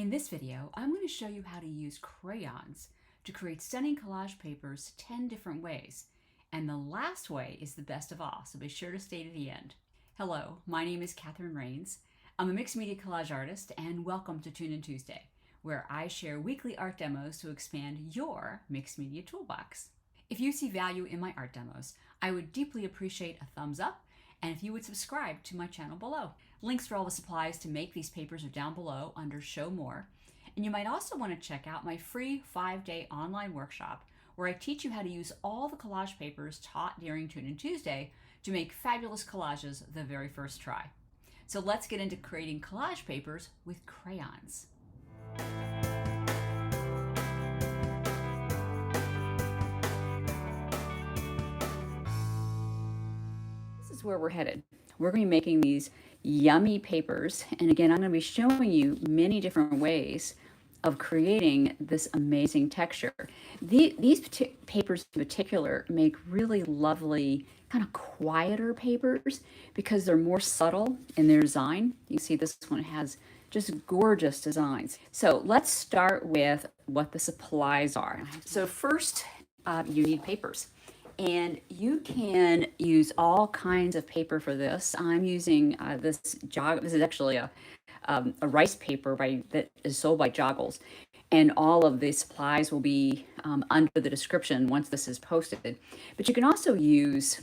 In this video, I'm going to show you how to use crayons to create stunning collage papers 10 different ways. And the last way is the best of all, so be sure to stay to the end. Hello, my name is Catherine Rains. I'm a mixed media collage artist, and welcome to Tune In Tuesday, where I share weekly art demos to expand your mixed media toolbox. If you see value in my art demos, I would deeply appreciate a thumbs up, and if you would subscribe to my channel below. Links for all the supplies to make these papers are down below under Show More. And you might also want to check out my free 5-day online workshop where I teach you how to use all the collage papers taught during Tune In Tuesday to make fabulous collages the very first try. So let's get into creating collage papers with crayons. This is where we're headed. We're going to be making these yummy papers, and again, I'm going to be showing you many different ways of creating this amazing texture. These papers in particular make really lovely kind of quieter papers because they're more subtle in their design. You see this one has just gorgeous designs. So let's start with what the supplies are. So first, you need papers. And you can use all kinds of paper for this. I'm using this is actually a rice paper that is sold by Joggles. And all of the supplies will be under the description once this is posted. But you can also use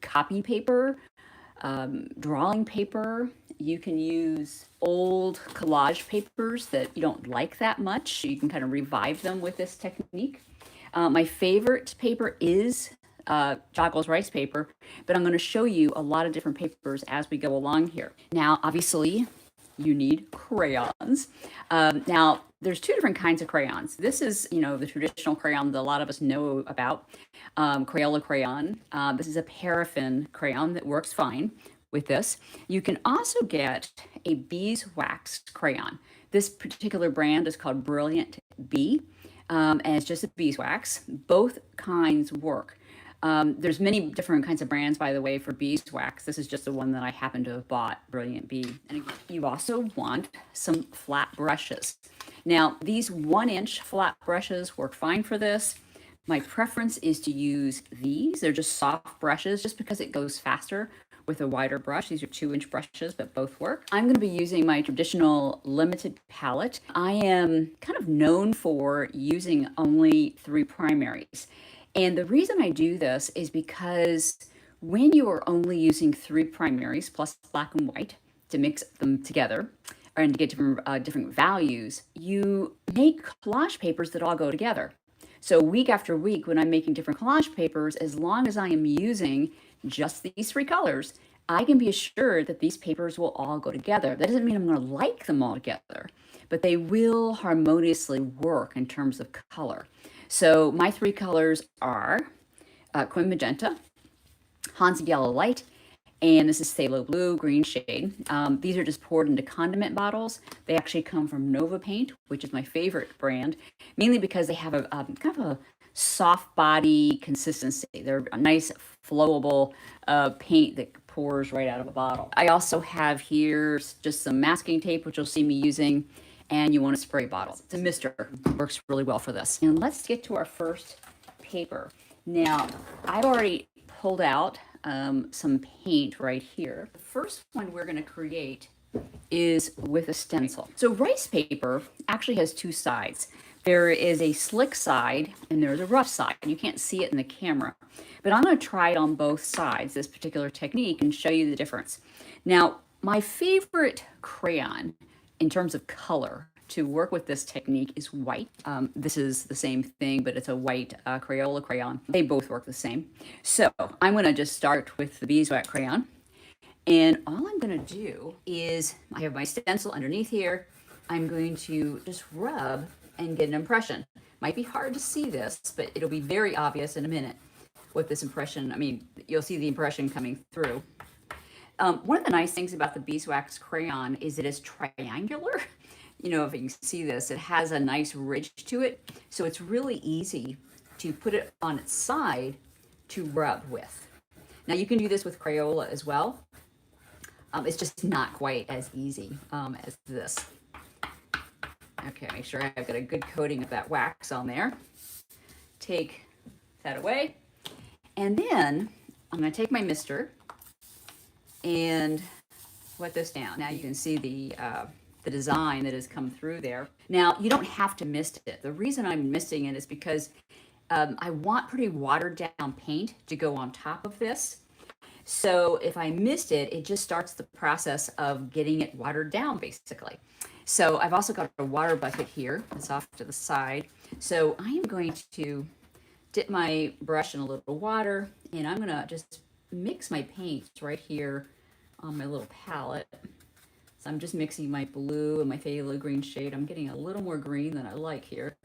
copy paper, drawing paper. You can use old collage papers that you don't like that much. You can kind of revive them with this technique. My favorite paper is Joggles rice paper, but I'm going to show you a lot of different papers as we go along here. Now, obviously, you need crayons. Now, there's two different kinds of crayons. This is, the traditional crayon that a lot of us know about, Crayola crayon. This is a paraffin crayon that works fine with this. You can also get a beeswax crayon. This particular brand is called Brilliant Bee, and it's just a beeswax. Both kinds work. There's many different kinds of brands, by the way, for beeswax. This is just the one that I happen to have bought, Brilliant Bee. And you also want some flat brushes. Now, these 1-inch flat brushes work fine for this. My preference is to use these. They're just soft brushes just because it goes faster with a wider brush. These are 2-inch brushes, but both work. I'm going to be using my traditional limited palette. I am kind of known for using only 3 primaries. And the reason I do this is because when you are only using 3 primaries plus black and white to mix them together and to get different values, you make collage papers that all go together. So week after week, when I'm making different collage papers, as long as I am using just these 3 colors, I can be assured that these papers will all go together. That doesn't mean I'm going to like them all together, but they will harmoniously work in terms of color. So my 3 colors are Quin Magenta, Hansa Yellow Light, and this is Phthalo Blue, green shade. These are just poured into condiment bottles. They actually come from Nova Paint, which is my favorite brand, mainly because they have a kind of a soft body consistency. They're a nice flowable paint that pours right out of a bottle. I also have here just some masking tape, which you'll see me using, and you want a spray bottle. It's a mister. Works really well for this. And let's get to our first paper. Now, I've already pulled out some paint right here. The first one we're going to create is with a stencil. So rice paper actually has 2 sides. There is a slick side and there's a rough side. You can't see it in the camera, but I'm going to try it on both sides, this particular technique, and show you the difference. Now, my favorite crayon in terms of color to work with this technique is white. This is the same thing, but it's a white Crayola crayon. They both work the same. So I'm going to just start with the Beeswax crayon. And all I'm going to do is, I have my stencil underneath here. I'm going to just rub and get an impression. Might be hard to see this, but it'll be very obvious in a minute what this impression, you'll see the impression coming through. One of the nice things about the Beeswax crayon is it is triangular. If you can see this, it has a nice ridge to it. So it's really easy to put it on its side to rub with. Now you can do this with Crayola as well. It's just not quite as easy as this. Okay, make sure I've got a good coating of that wax on there. Take that away. And then I'm going to take my mister and wet this down. Now you can see the design that has come through there. Now you don't have to mist it. The reason I'm misting it is because I want pretty watered down paint to go on top of this. So if I mist it, it just starts the process of getting it watered down basically. So I've also got a water bucket here that's off to the side. So I am going to dip my brush in a little water, and I'm gonna just mix my paints right here on my little palette. So I'm just mixing my blue and my phthalo green shade. I'm getting a little more green than I like here.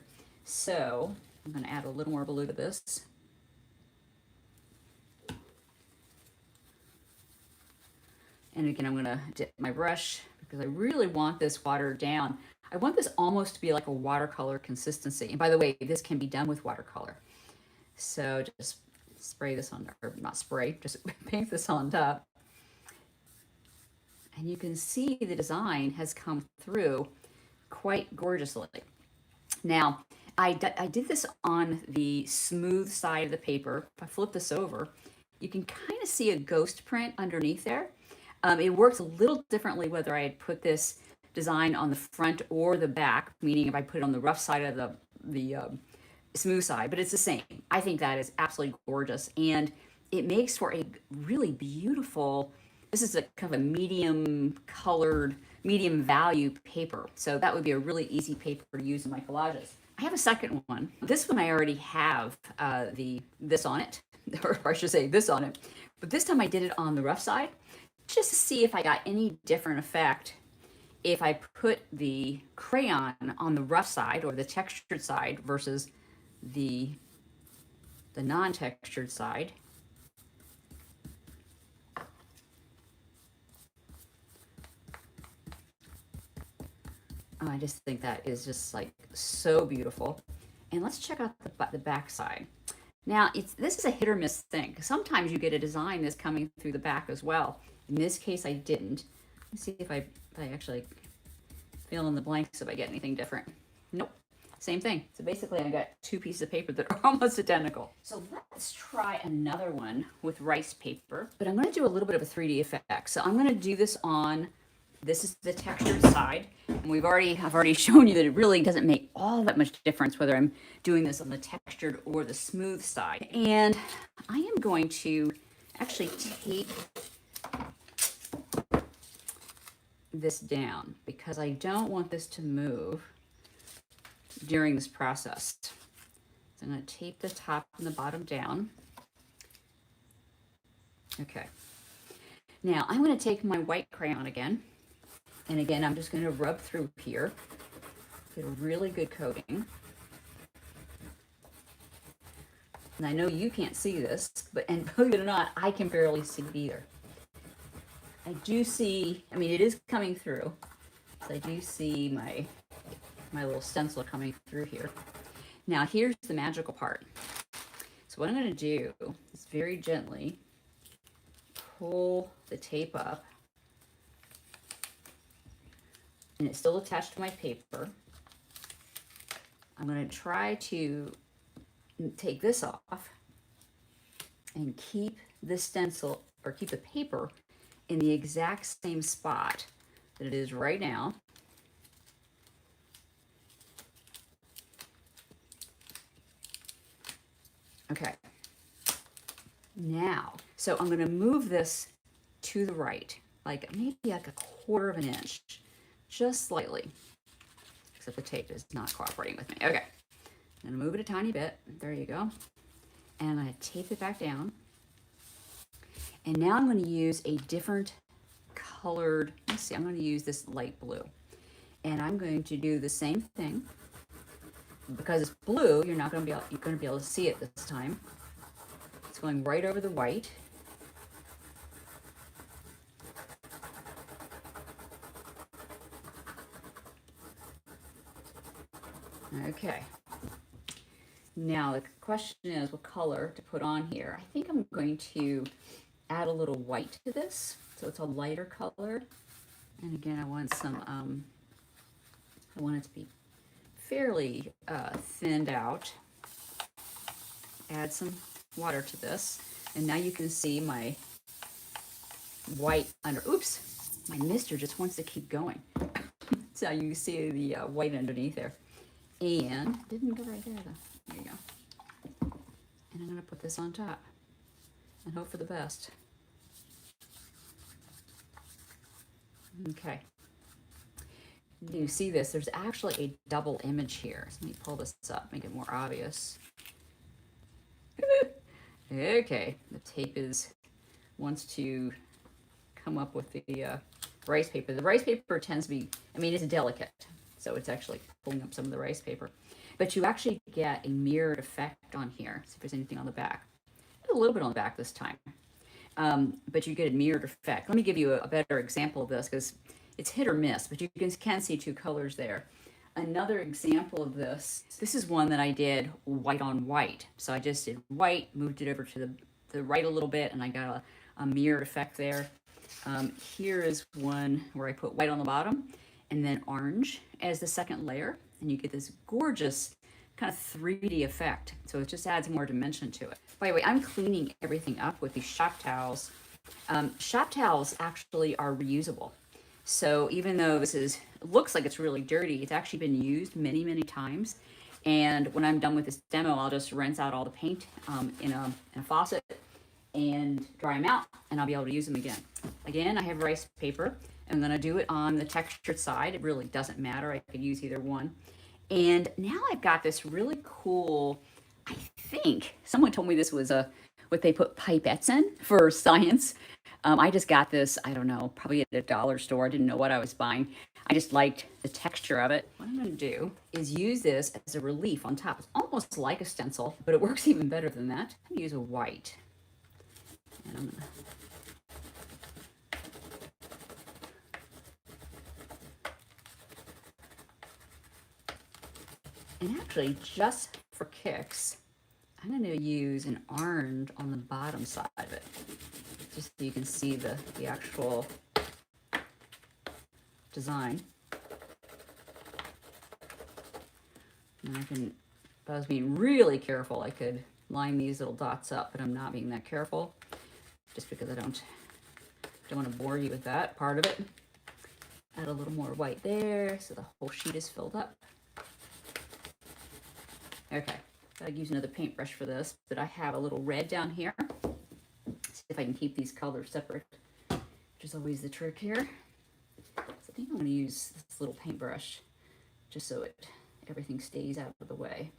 So I'm gonna add a little more blue to this. And again, I'm gonna dip my brush because I really want this watered down. I want this almost to be like a watercolor consistency. And by the way, this can be done with watercolor. So just spray this on, or not spray, just paint this on top. And you can see the design has come through quite gorgeously. Now, I did this on the smooth side of the paper. If I flip this over, you can kind of see a ghost print underneath there. It works a little differently whether I had put this design on the front or the back, meaning if I put it on the rough side of the smooth side, but it's the same. I think that is absolutely gorgeous, and it makes for a really beautiful, this is a kind of a medium colored, medium value paper. So that would be a really easy paper to use in my collages. I have a second one. This one I already have this on it, or I should say this on it, but this time I did it on the rough side, just to see if I got any different effect if I put the crayon on the rough side or the textured side versus the non-textured side. I just think that is just like so beautiful. And let's check out the back side. Now, this is a hit or miss thing. Sometimes you get a design that's coming through the back as well. In this case, I didn't. Let's see if I actually fill in the blanks if I get anything different. Nope, same thing. So basically, I got two pieces of paper that are almost identical. So let's try another one with rice paper, but I'm going to do a little bit of a 3D effect. So I'm going to do this on, this is the textured side, and I've already shown you that it really doesn't make all that much difference whether I'm doing this on the textured or the smooth side. And I am going to actually tape this down because I don't want this to move during this process. So I'm going to tape the top and the bottom down. Okay. Now I'm going to take my white crayon again. And again, I'm just going to rub through here, get a really good coating. And I know you can't see this, and believe it or not, I can barely see it either. I do see, I mean, it is coming through. So I do see my little stencil coming through here. Now here's the magical part. So what I'm going to do is very gently pull the tape up. And it's still attached to my paper. I'm going to try to take this off and keep the stencil, or keep the paper in the exact same spot that it is right now. Okay. Now, so I'm going to move this to the right, like maybe like a quarter of an inch. Just slightly, except the tape is not cooperating with me. Okay, I'm gonna move it a tiny bit. There you go. And I'm gonna tape it back down. And now I'm gonna use a different colored, let's see, I'm gonna use this light blue. And I'm going to do the same thing. Because it's blue, you're gonna be able to see it this time. It's going right over the white. Okay, now the question is what color to put on here. I think I'm going to add a little white to this, so it's a lighter color. And again, I want some, I want it to be fairly thinned out. Add some water to this. And now you can see my white under, oops, my mister just wants to keep going. So you see the white underneath there. And, didn't go right there though. There you go. And I'm gonna put this on top and hope for the best. Okay. You see this, there's actually a double image here. So let me pull this up, make it more obvious. Okay, the tape wants to come up with the rice paper. The rice paper tends to be, I mean, it's delicate, so it's actually pulling up some of the rice paper. But you actually get a mirrored effect on here. See if there's anything on the back. A little bit on the back this time. But you get a mirrored effect. Let me give you a better example of this because it's hit or miss, but you can see two colors there. Another example of this is one that I did white on white. So I just did white, moved it over to the right a little bit, and I got a mirrored effect there. Here is one where I put white on the bottom and then orange as the second layer, and you get this gorgeous kind of 3D effect. So it just adds more dimension to it. By the way, I'm cleaning everything up with these shop towels. Shop towels actually are reusable. So even though it looks like it's really dirty, it's actually been used many, many times. And when I'm done with this demo, I'll just rinse out all the paint in a faucet and dry them out, and I'll be able to use them again. Again, I have rice paper. I'm gonna do it on the textured side. It really doesn't matter. I could use either one. And now I've got this really cool, I think, someone told me this was what they put pipettes in for science. I just got this, I don't know, probably at a dollar store. I didn't know what I was buying. I just liked the texture of it. What I'm gonna do is use this as a relief on top. It's almost like a stencil, but it works even better than that. I'm gonna use a white. And I'm gonna And actually, just for kicks, I'm going to use an orange on the bottom side of it, just so you can see the actual design. And if I was being really careful, I could line these little dots up, but I'm not being that careful, just because I don't want to bore you with that part of it. Add a little more white there, so the whole sheet is filled up. Okay, I'll use another paintbrush for this, but I have a little red down here. See if I can keep these colors separate, which is always the trick here. So I think I'm going to use this little paintbrush just so everything stays out of the way.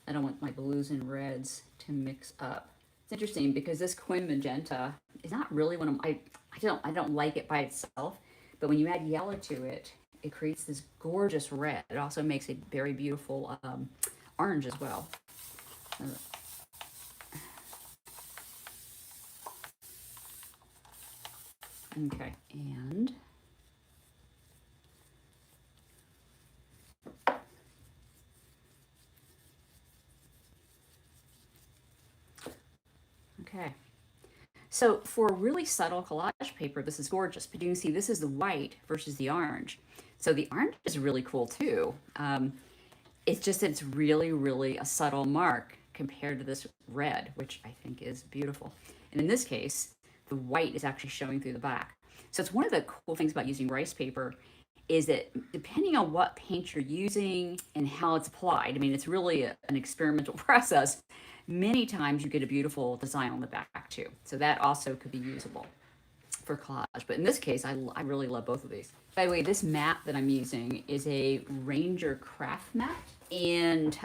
I don't want my blues and reds to mix up. It's interesting because this Quin Magenta is not really one of I don't like it by itself, but when you add yellow to it, it creates this gorgeous red. It also makes a very beautiful orange as well. Okay, and okay. So for a really subtle collage paper, this is gorgeous, but you can see this is the white versus the orange. So the orange is really cool too. It's just that it's really, really a subtle mark compared to this red, which I think is beautiful. And in this case, the white is actually showing through the back. So it's one of the cool things about using rice paper is that depending on what paint you're using and how it's applied, I mean, it's really an experimental process. Many times you get a beautiful design on the back too. So that also could be usable for collage. But in this case, I really love both of these. By the way, this mat that I'm using is a Ranger craft mat. And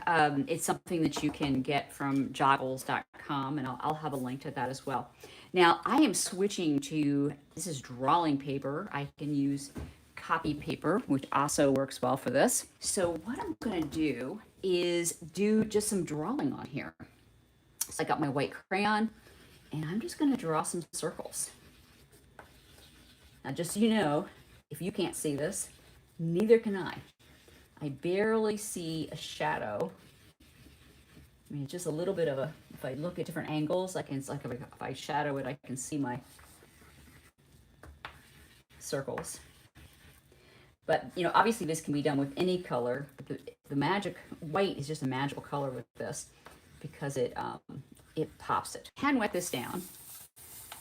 it's something that you can get from joggles.com, and I'll have a link to that as well. Now, I am switching to, this is drawing paper. I can use copy paper, which also works well for this. So what I'm going to do is do just some drawing on here. So I got my white crayon, and I'm just going to draw some circles. Now, just so you know, if you can't see this, neither can I. I barely see a shadow. I mean, just a little bit of a, if I look at different angles, I can, it's like if I shadow it, I can see my circles. But, you know, obviously this can be done with any color. But the magic white is just a magical color with this because it pops it. Hand wet this down.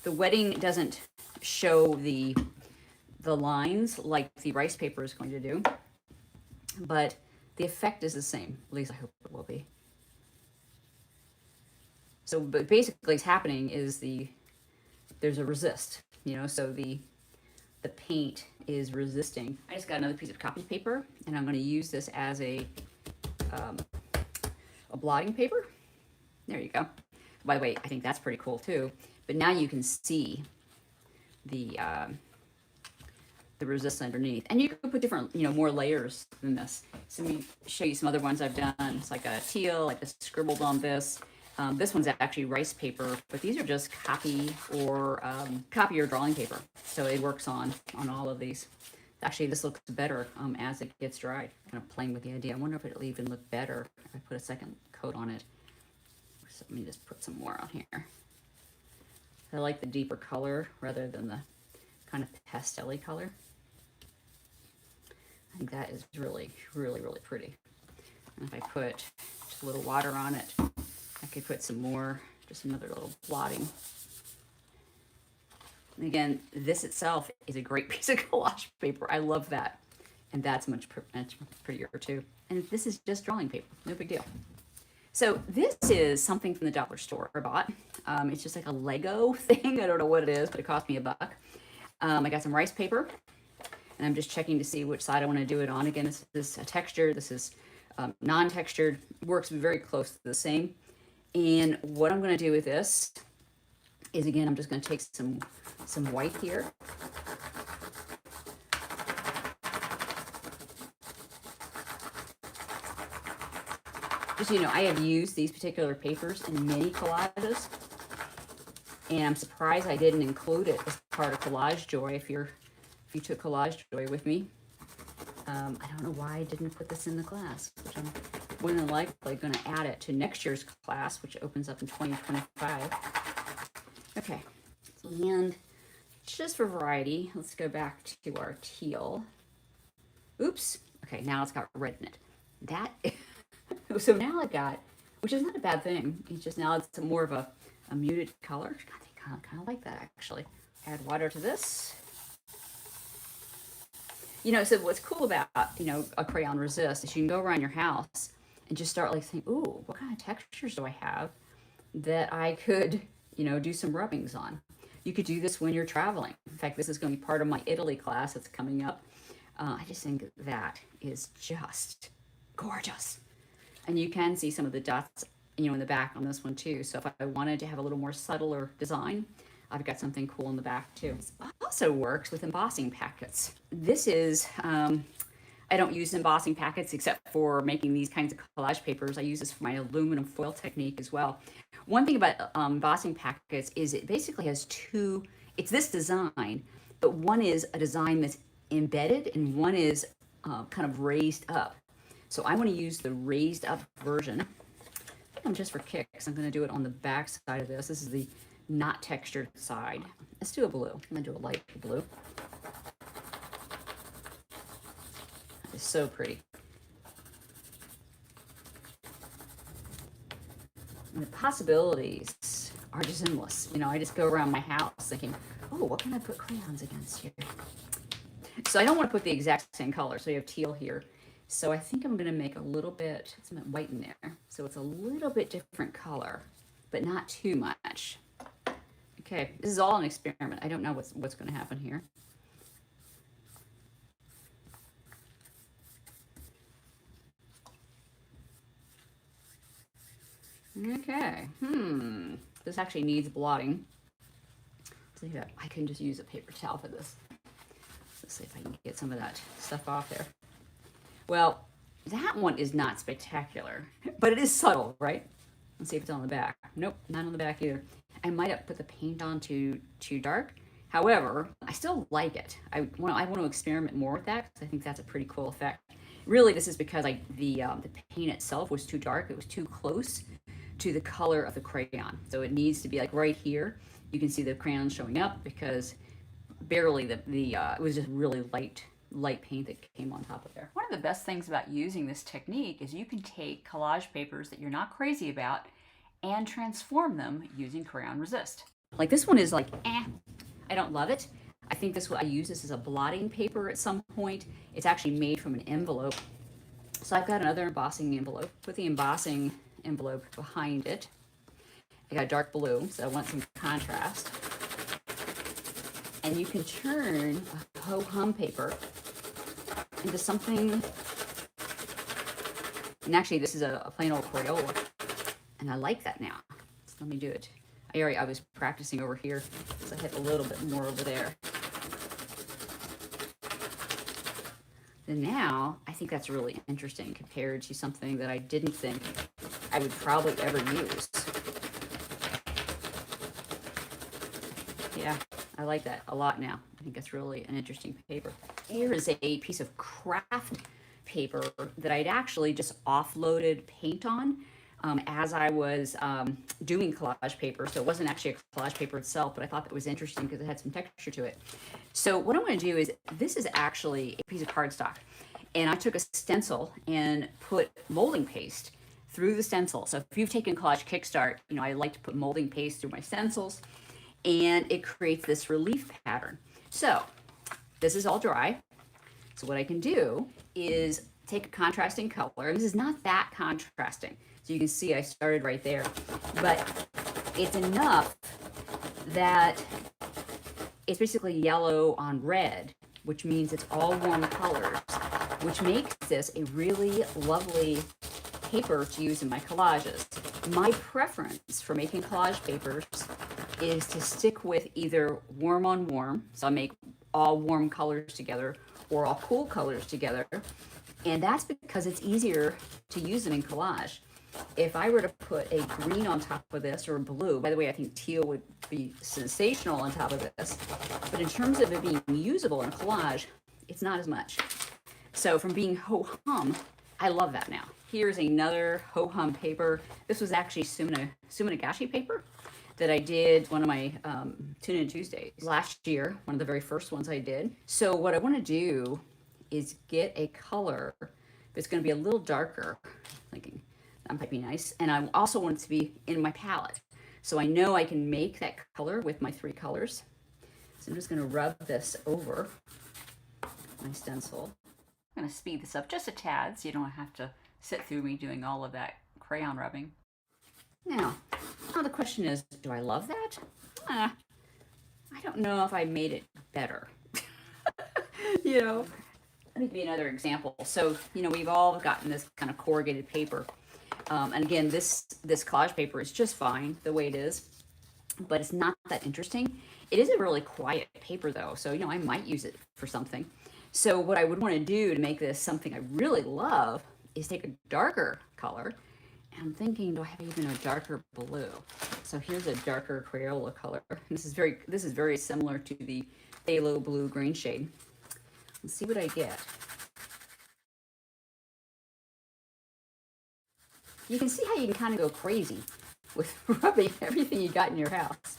The wetting doesn't show the lines like the rice paper is going to do, but the effect is the same. At least I hope it will be. So, but basically what's happening is there's a resist, you know, so the paint is resisting. I just got another piece of copy paper, and I'm going to use this as a blotting paper. There you go. By the way, I think that's pretty cool too. But now you can see the resist underneath, and you can put different, you know, more layers than this. So let me show you some other ones I've done. It's like a teal, like just scribbled on this. This one's actually rice paper, but these are just copy or drawing paper. So it works on all of these. Actually, this looks better as it gets dried. Kind of playing with the idea. I wonder if it'll even look better if I put a second coat on it. So let me just put some more on here. I like the deeper color rather than the kind of pastel-y color. I think that is really, really, really pretty. And if I put just a little water on it, I could put some more, just another little blotting. And again, this itself is a great piece of collage paper. I love that. And that's much prettier too. And this is just drawing paper, no big deal. So this is something from the dollar store I bought. It's just like a Lego thing. I don't know what it is, but it cost me $1. I got some rice paper, and I'm just checking to see which side I want to do it on. Again, this is a texture. This is non-textured. Works very close to the same. And what I'm going to do with this is, again, I'm just going to take some white here. Just so you know, I have used these particular papers in many collages, and I'm surprised I didn't include it as part of Collage Joy. If you took Collage Joy with me, I don't know why I didn't put this in the class, which I'm more than likely going to add it to next year's class, which opens up in 2025. Okay, and just for variety, let's go back to our teal. Oops. Okay, now it's got red in it. That. So now I got, which is not a bad thing. It's just now it's more of a muted color. I kind of like that actually. Add water to this. You know, so what's cool about, you know, a crayon resist is you can go around your house and just start like saying, ooh, what kind of textures do I have that I could, you know, do some rubbings on. You could do this when you're traveling. In fact, this is going to be part of my Italy class that's coming up. I just think that is just gorgeous. And you can see some of the dots, you know, in the back on this one too. So if I wanted to have a little more subtler design, I've got something cool in the back too. This also works with embossing packets. This is, I don't use embossing packets except for making these kinds of collage papers. I use this for my aluminum foil technique as well. One thing about embossing packets is it basically has two, it's this design, but one is a design that's embedded and one is kind of raised up. So I want to use the raised up version. I think just for kicks, I'm going to do it on the back side of this. This is the not textured side. Let's do a blue. I'm going to do a light blue. It's so pretty. And the possibilities are just endless. You know, I just go around my house thinking, oh, what can I put crayons against here? So I don't want to put the exact same color. So you have teal here. So I think I'm going to make a little bit, some white in there. So it's a little bit different color, but not too much. Okay, this is all an experiment. I don't know what's going to happen here. Okay, this actually needs blotting. So yeah, I can just use a paper towel for this. Let's see if I can get some of that stuff off there. Well, that one is not spectacular, but it is subtle, right? Let's see if it's on the back. Nope, not on the back either. I might have put the paint on too dark. However, I still like it. I want to experiment more with that because I think that's a pretty cool effect. Really, this is because the paint itself was too dark. It was too close to the color of the crayon. So it needs to be like right here. You can see the crayon showing up because barely it was just really light light paint that came on top of there. One of the best things about using this technique is you can take collage papers that you're not crazy about and transform them using Crayon Resist. Like this one is like, I don't love it. I think I use this as a blotting paper at some point. It's actually made from an envelope. So I've got another embossing envelope. Put the embossing envelope behind it. I got dark blue, so I want some contrast. And you can turn a ho-hum paper into something, and actually this is a plain old Crayola, and I like that now. So let me do it. I was practicing over here, so I had a little bit more over there. And now, I think that's really interesting compared to something that I didn't think I would probably ever use. Yeah, I like that a lot now. I think that's really an interesting paper. Here is a piece of craft paper that I'd actually just offloaded paint on as I was doing collage paper. So it wasn't actually a collage paper itself, but I thought that was interesting because it had some texture to it. So what I'm going to do is, this is actually a piece of cardstock, and I took a stencil and put molding paste through the stencil. So if you've taken Collage Kickstart, you know, I like to put molding paste through my stencils, and it creates this relief pattern. So this is all dry. So what I can do is take a contrasting color, and this is not that contrasting. So you can see I started right there, but it's enough that it's basically yellow on red, which means it's all warm colors, which makes this a really lovely paper to use in my collages. My preference for making collage papers is to stick with either warm on warm, so I make all warm colors together, or all cool colors together, and that's because it's easier to use them in collage. If I were to put a green on top of this, or a blue, by the way, I think teal would be sensational on top of this, but in terms of it being usable in collage, it's not as much. So from being ho-hum, I love that now. Here's another ho-hum paper. This was actually Suminagashi paper that I did one of my Tune In Tuesdays last year, one of the very first ones I did. So what I want to do is get a color that's going to be a little darker, thinking that might be nice, and I also want it to be in my palette. So I know I can make that color with my 3 colors. So I'm just going to rub this over my stencil. I'm going to speed this up just a tad so you don't have to sit through me doing all of that crayon rubbing. Now the question is, do I love that? I don't know if I made it better. You know, let me give you another example. So, you know, we've all gotten this kind of corrugated paper. And again, this collage paper is just fine the way it is, but it's not that interesting. It is a really quiet paper though, so, you know, I might use it for something. So what I would want to do to make this something I really love is take a darker color. And I'm thinking, do I have even a darker blue? So here's a darker Crayola color. This is very similar to the phthalo blue green shade. Let's see what I get. You can see how you can kind of go crazy with rubbing everything you got in your house.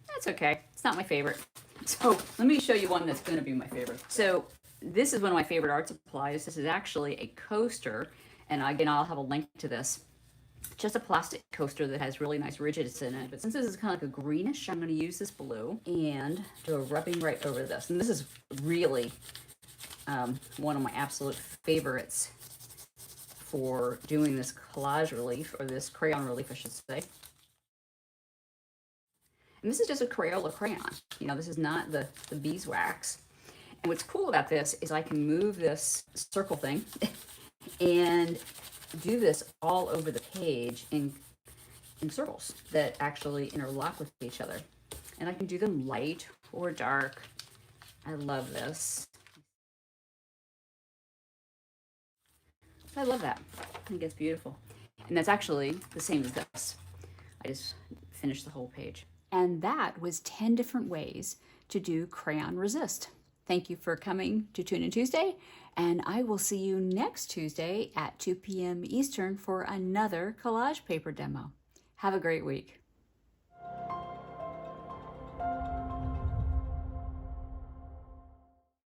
That's okay. It's not my favorite. So let me show you one that's going to be my favorite. So this is one of my favorite art supplies. This is actually a coaster, and again, I'll have a link to this. Just a plastic coaster that has really nice ridges in it. But since this is kind of like a greenish, I'm going to use this blue and do a rubbing right over this. And this is really one of my absolute favorites for doing this collage relief, or this crayon relief, I should say. And this is just a Crayola crayon. You know, this is not the beeswax. And what's cool about this is I can move this circle thing and do this all over the page in circles that actually interlock with each other. And I can do them light or dark. I love this. I love that. I think it's beautiful. And that's actually the same as this. I just finished the whole page. And that was 10 different ways to do Crayon Resist. Thank you for coming to Tune In Tuesday, and I will see you next Tuesday at 2 p.m. Eastern for another collage paper demo. Have a great week.